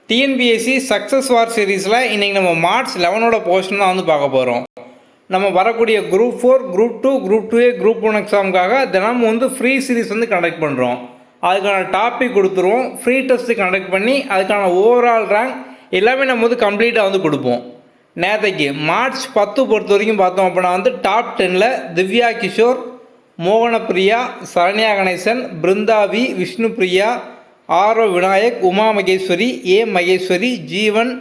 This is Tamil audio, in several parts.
டிஎன்பிஎஸ்சி சக்ஸஸ் வார் சீரீஸில் இன்றைக்கி நம்ம மார்ச் 11ஓட போர்ஷன் தான் வந்து பார்க்க போகிறோம். நம்ம வரக்கூடிய group 4, group 2, group 2A, group 1 எக்ஸாமுக்காக தினமும் வந்து ஃப்ரீ சீரீஸ் வந்து கண்டக்ட் பண்ணுறோம். அதுக்கான டாபிக் கொடுத்துருவோம், ஃப்ரீ டெஸ்ட்டு கண்டக்ட் பண்ணி அதுக்கான ஓவரால் ரேங்க் எல்லாமே நம்ம வந்து கம்ப்ளீட்டாக வந்து கொடுப்போம். நேற்றைக்கு மார்ச் 10 பொறுத்த வரைக்கும் பார்த்தோம் அப்படின்னா வந்து டாப் 10ல் திவ்யா கிஷோர், மோகனப்பிரியா, சரண்யா கணேசன், பிருந்தாவி, விஷ்ணுபிரியா, ஆரவ் விநாயக், உமா மகேஸ்வரி, மகேஸ்வரி, ஜீவன்,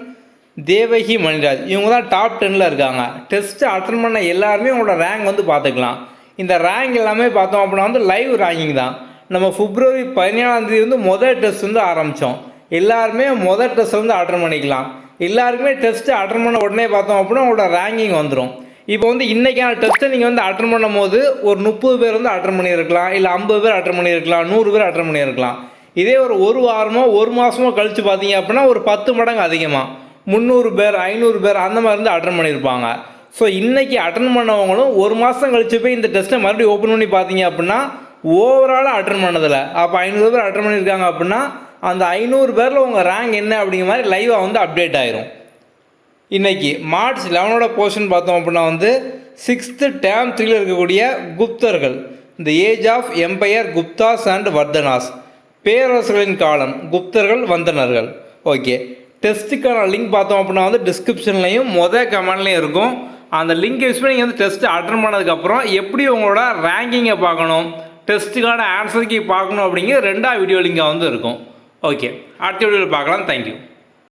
தேவகி மணிராஜ் இவங்க தான் டாப் 10ல் இருக்காங்க. டெஸ்ட்டு அட்டன் பண்ண எல்லாருமே உங்களோட ரேங்க் வந்து பார்த்துக்கலாம். இந்த ரேங்க் எல்லாமே பார்த்தோம் அப்படின்னா வந்து லைவ் ரேங்கிங் தான். நம்ம பிப்ரவரி 17 வந்து முதல் டெஸ்ட் வந்து ஆரம்பித்தோம். எல்லாருமே முதல் டெஸ்ட் வந்து அட்டன் பண்ணிக்கலாம். எல்லாருக்குமே டெஸ்ட்டு அட்டன் பண்ண உடனே பார்த்தோம் அப்படின்னா உங்களோட ரேங்கிங் வந்துடும். இப்போ வந்து இன்றைக்கான டெஸ்ட்டை நீங்கள் வந்து அட்டன் பண்ணும் போது ஒரு 30 பேர் வந்து அட்டன் பண்ணியிருக்கலாம், இல்லை 50 பேர் அட்டன் பண்ணியிருக்கலாம், 100 பேர் அட்டன் பண்ணியிருக்கலாம். இதே ஒரு வாரமோ ஒரு மாதமோ கழித்து பார்த்தீங்க அப்படின்னா ஒரு 10 மடங்கு அதிகமாக 300 பேர் 500 பேர் அந்த மாதிரி இருந்து அட்டன் பண்ணியிருப்பாங்க. ஸோ இன்றைக்கி அட்டன் பண்ணவங்களும் ஒரு மாதம் கழித்து போய் இந்த டெஸ்ட்டை மறுபடியும் ஓப்பன் பண்ணி பார்த்தீங்க அப்படின்னா ஓவராலாக அட்டன் பண்ணதில்லை. அப்போ 500 பேர் அட்டன் பண்ணியிருக்காங்க அப்படின்னா அந்த 500 பேரில் உங்கள் ரேங்க் என்ன அப்படிங்கிற மாதிரி லைவாக வந்து அப்டேட் ஆயிரும். இன்றைக்கி மார்ச் 11ஓட போர்ஷன் பார்த்தோம் அப்படின்னா வந்து 6th டேர்ம் 3ல் இருக்கக்கூடிய குப்தர்கள், இந்த age of empire Guptas and Vardhanas, பேரரசர்களின் காலம், குப்தர்கள், வந்தனர்கள். ஓகே, டெஸ்ட்டுக்கான லிங்க் பார்த்தோம் அப்படின்னா வந்து டிஸ்கிரிப்ஷன்லையும் கமெண்ட்லையும் இருக்கும். அந்த லிங்க் யூஸ் பண்ணி நீங்கள் வந்து டெஸ்ட்டு அட்டன் பண்ணதுக்கப்புறம் எப்படி உங்களோட ரேங்கிங்கை பார்க்கணும், டெஸ்ட்டுக்கான ஆன்சர் கீ பார்க்கணும் அப்படிங்கிற 2வது வீடியோ லிங்காக வந்து இருக்கும். ஓகே, அடுத்த வீடியோவில் பார்க்கலாம். தேங்க்யூ.